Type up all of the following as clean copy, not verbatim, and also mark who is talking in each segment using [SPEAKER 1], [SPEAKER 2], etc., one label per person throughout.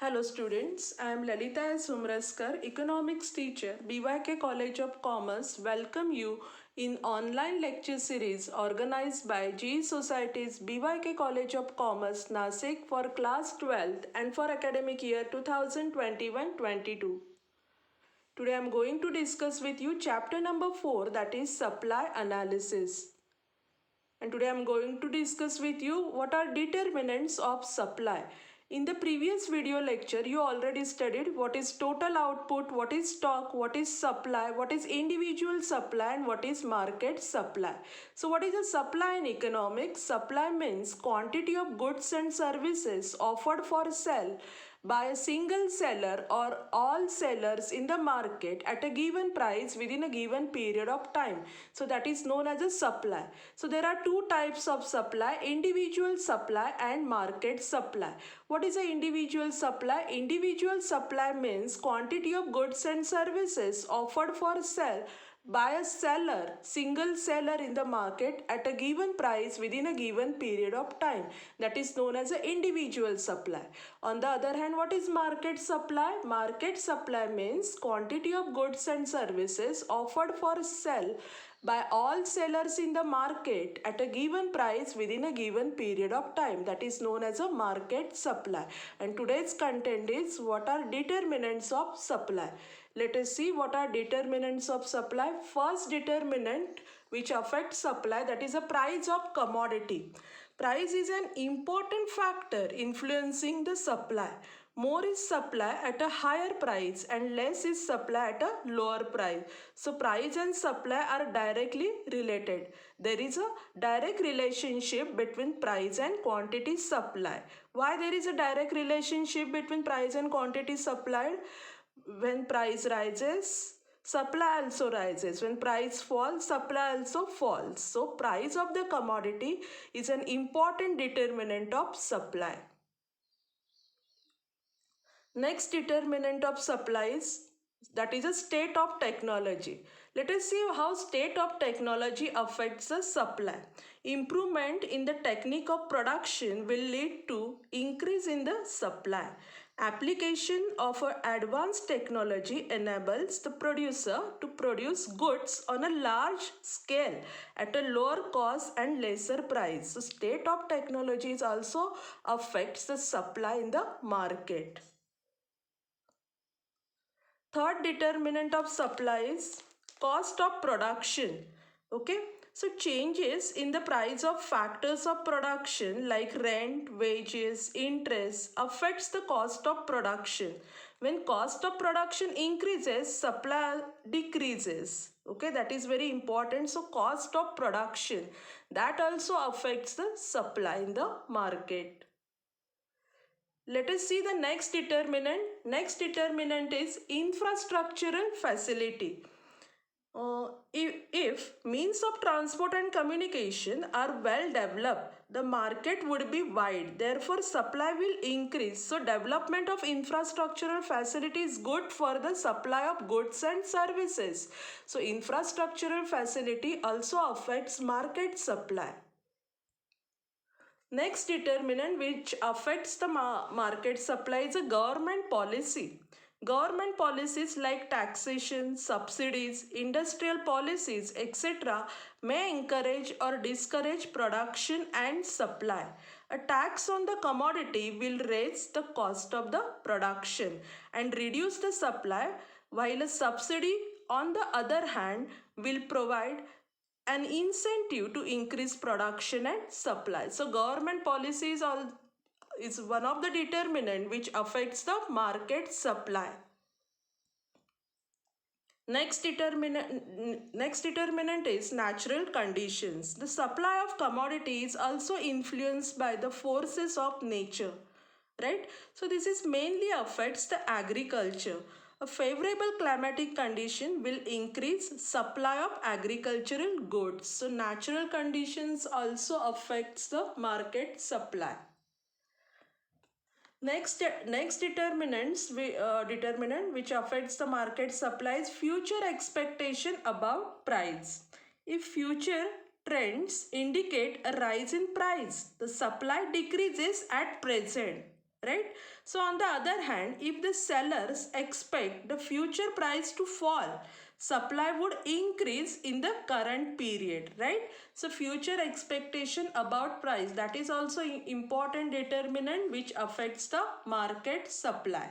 [SPEAKER 1] Hello students, I am Lalita S. Umraskar, Economics teacher, BYK College of Commerce. Welcome you in online lecture series organized by GE Society's BYK College of Commerce, Nasik for class 12th and for academic year 2021-22. Today I am going to discuss with you chapter number 4, that is supply analysis. And today I am going to discuss with you what are determinants of supply. In the previous video lecture, you already studied what is total output, what is stock, what is supply, what is individual supply, and what is market supply. So what is a supply in economics? Supply means quantity of goods and services offered for sale by a single seller or all sellers in the market at a given price within a given period of time. So that is known as a supply. So there are two types of supply: individual supply and market supply. What is an individual supply? Individual supply means quantity of goods and services offered for sale by a seller, single seller in the market at a given price within a given period of time. That is known as an individual supply. On the other hand, what is market supply? Market supply means quantity of goods and services offered for sale by all sellers in the market at a given price within a given period of time. That is known as a market supply. And today's content is what are determinants of supply. Let us see what are determinants of supply. First determinant which affects supply, that is the price of commodity. Price is an important factor influencing the supply. More is supply at a higher price and less is supply at a lower price. So price and supply are directly related. There is a direct relationship between price and quantity supplied. Why there is a direct relationship between price and quantity supplied? When price rises, supply also rises. When price falls, supply also falls. So price of the commodity is an important determinant of supply. Next determinant of supply is, that is a state of technology. Let us see how state of technology affects the supply. Improvement in the technique of production will lead to increase in the supply. Application of advanced technology enables the producer to produce goods on a large scale at a lower cost and lesser price. So state of technology is also affects the supply in the market. Third determinant of supply is cost of production. Okay, so changes in the price of factors of production like rent, wages, interest affects the cost of production. When cost of production increases, supply decreases. Okay, that is very important. So cost of production, that also affects the supply in the market. Let us see the next determinant. Next determinant is infrastructural facility. If means of transport and communication are well developed, the market would be wide. Therefore, supply will increase. So, development of infrastructural facility is good for the supply of goods and services. So, infrastructural facility also affects market supply. Next determinant which affects the market supply is a government policy. Government policies like taxation, subsidies, industrial policies, etc. may encourage or discourage production and supply. A tax on the commodity will raise the cost of the production and reduce the supply, while a subsidy, on the other hand, will provide an incentive to increase production and supply. So government policies is one of the determinant which affects the market supply. Next determinant is natural conditions. The supply of commodity is also influenced by the forces of nature, right? So this is mainly affects the agriculture. A favorable climatic condition will increase supply of agricultural goods. So natural conditions also affects the market supply. Next determinant which affects the market supply is future expectation about price. If future trends indicate a rise in price, the supply decreases at present, right? So on the other hand, if the sellers expect the future price to fall, supply would increase in the current period, right? So future expectation about price, that is also important determinant which affects the market supply.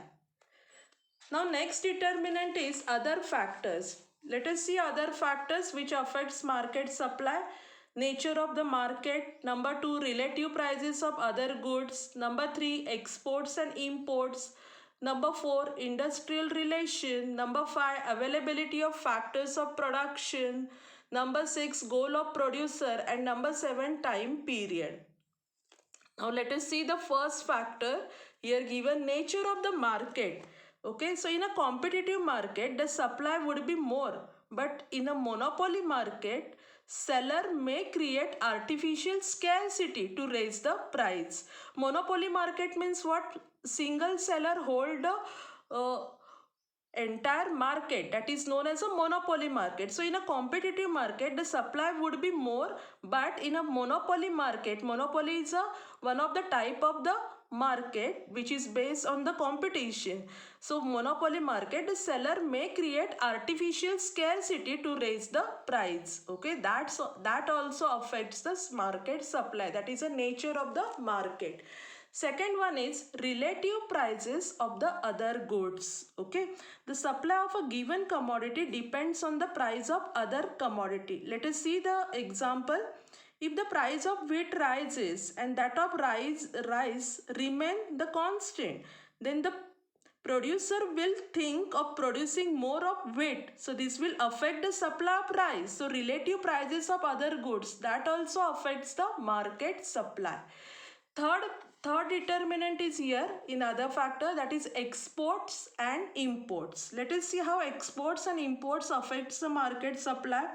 [SPEAKER 1] Now next determinant is other factors. Let us see other factors which affects market supply. Nature of the market. Number 2, relative prices of other goods. Number 3, exports and imports. Number 4, industrial relation. Number 5, availability of factors of production. Number 6, goal of producer. And number 7, time period. Now let us see the first factor here given, nature of the market. Okay, so in a competitive market, the supply would be more, but in a monopoly market, seller may create artificial scarcity to raise the price. Monopoly market means what? Single seller hold the entire market, that is known as a monopoly market. So in a competitive market, the supply would be more, but in a monopoly market, monopoly is one of the type of the market which is based on the competition. So monopoly market, the seller may create artificial scarcity to raise the price. Okay, that also affects the market supply. That is the nature of the market. Second one is relative prices of the other goods. Okay, the supply of a given commodity depends on the price of other commodity. Let us see the example. If the price of wheat rises and that of rice remain the constant, then the producer will think of producing more of wheat. So this will affect the supply price. So relative prices of other goods, that also affects the market supply. Third determinant is here in other factor, that is exports and imports. Let us see how exports and imports affects the market supply.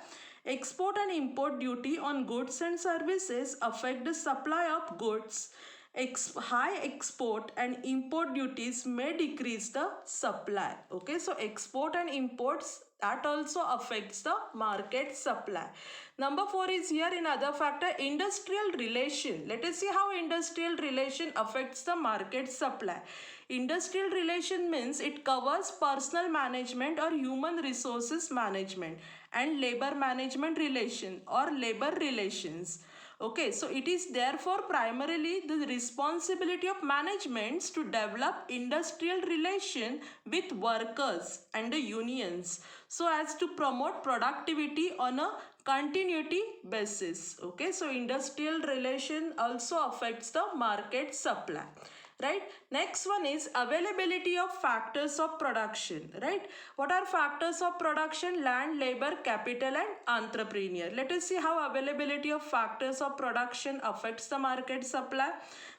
[SPEAKER 1] Export and import duty on goods and services affect the supply of goods. High export and import duties may decrease the supply. Okay, so export and imports, that also affects the market supply. Number 4 is here in other factor, industrial relation. Let us see how industrial relation affects the market supply. Industrial relation means it covers personal management or human resources management and labor management relation or labor relations. Okay, so it is therefore primarily the responsibility of managements to develop industrial relation with workers and the unions so as to promote productivity on a continuity basis. Okay, so industrial relation also affects the market supply, right? Next one is availability of factors of production, right? What are factors of production? Land, labor, capital and entrepreneur. Let us see how availability of factors of production affects the market supply.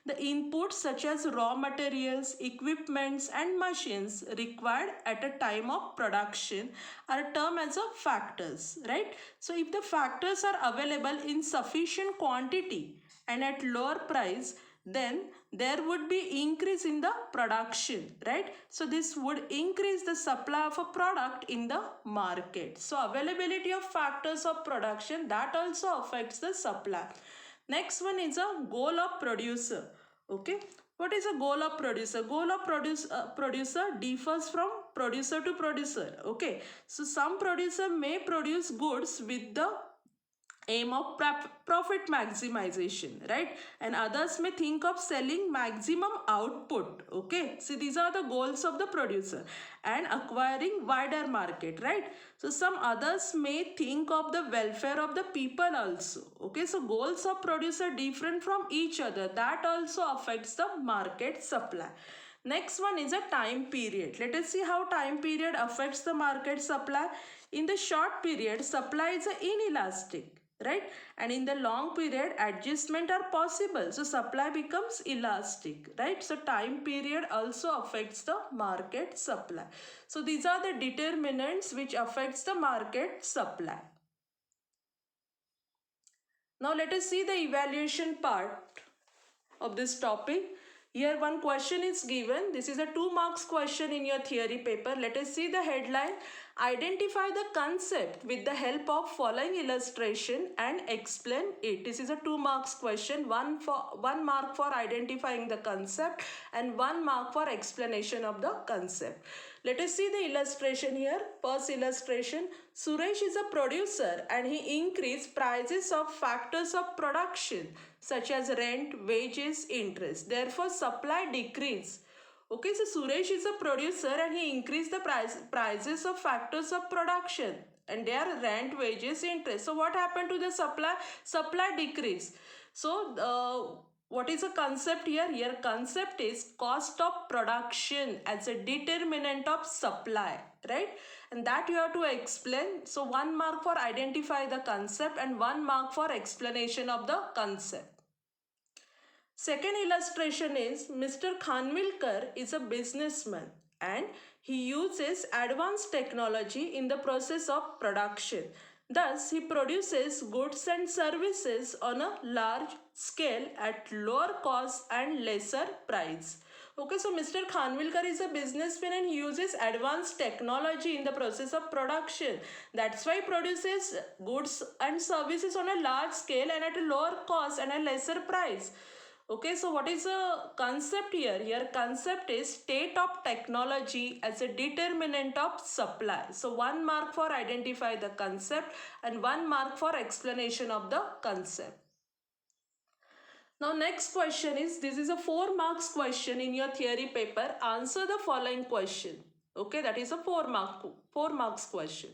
[SPEAKER 1] The inputs such as raw materials, equipments and machines required at a time of production are termed as a factors, right? So if the factors are available in sufficient quantity and at lower price, then there would be increase in the production, right? So this would increase the supply of a product in the market. So availability of factors of production, that also affects the supply. Next one is a goal of producer. Okay, what is a goal of producer? Goal of producer differs from producer to producer. Okay, so some producer may produce goods with the aim of profit maximization, right? And others may think of selling maximum output. Okay, so these are the goals of the producer, and acquiring wider market, right? So some others may think of the welfare of the people also. Okay, so goals of producer different from each other, that also affects the market supply. Next one is a time period. Let us see how time period affects the market supply. In the short period, supply is inelastic, right? And in the long period, adjustment are possible. So supply becomes elastic, right? So time period also affects the market supply. So these are the determinants which affects the market supply. Now let us see the evaluation part of this topic. Here one question is given. This is a 2 marks question in your theory paper. Let us see the headline. Identify the concept with the help of following illustration and explain it. This is a 2 marks question. One mark for identifying the concept and 1 mark for explanation of the concept. Let us see the illustration here. First illustration. Suresh is a producer and he increased prices of factors of production such as rent, wages, interest. Therefore, supply decrease. Okay, so Suresh is a producer and he increased the prices of factors of production and they are rent, wages, interest. So what happened to the supply? Supply decrease. So what is the concept here? Here concept is cost of production as a determinant of supply, right? And that you have to explain. So 1 mark for identify the concept and 1 mark for explanation of the concept. Second illustration is Mr. Khanvilkar is a businessman and he uses advanced technology in the process of production. Thus, he produces goods and services on a large scale at lower cost and lesser price. Okay, so Mr. Khanvilkar is a businessman and he uses advanced technology in the process of production. That's why he produces goods and services on a large scale and at a lower cost and a lesser price. Okay, so what is the concept here? Here concept is state of technology as a determinant of supply. So 1 mark for identify the concept and 1 mark for explanation of the concept. Now next question is, this is a 4 marks question in your theory paper. Answer the following question. Okay, that is a 4 marks question.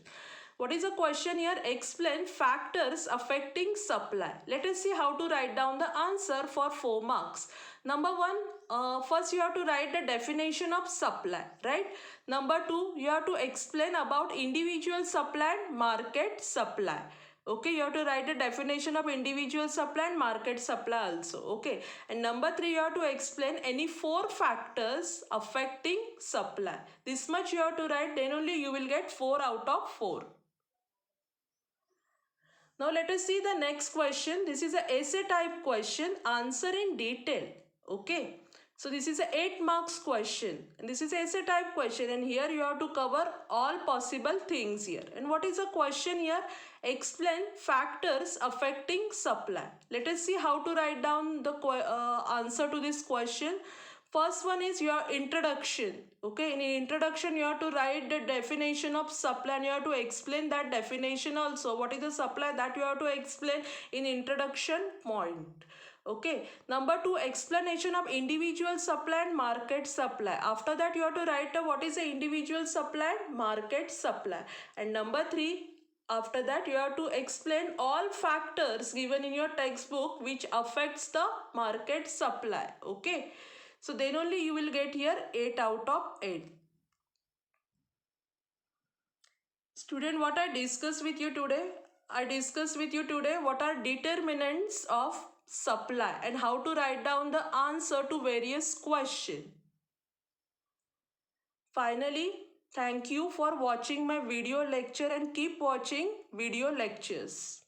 [SPEAKER 1] What is the question here? Explain factors affecting supply. Let us see how to write down the answer for 4 marks. Number 1, first you have to write the definition of supply, right? Number 2, you have to explain about individual supply and market supply. Okay, you have to write the definition of individual supply and market supply also. Okay, and number 3, you have to explain any 4 factors affecting supply. This much you have to write, then only you will get 4 out of 4. Now let us see the next question. This is a essay type question. Answer in detail. Okay. So this is a 8 marks question. And this is a essay type question. And here you have to cover all possible things here. And what is the question here? Explain factors affecting supply. Let us see how to write down the answer to this question. First one is your introduction. Okay, in introduction you have to write the definition of supply and you have to explain that definition also. What is the supply, that you have to explain in introduction point. Okay, number 2, explanation of individual supply and market supply. After that you have to write what is the individual supply and market supply. And number 3, after that you have to explain all factors given in your textbook which affects the market supply. Okay, so then only you will get here 8 out of 8. Student, what I discussed with you today? I discussed with you today what are determinants of supply and how to write down the answer to various questions. Finally, thank you for watching my video lecture and keep watching video lectures.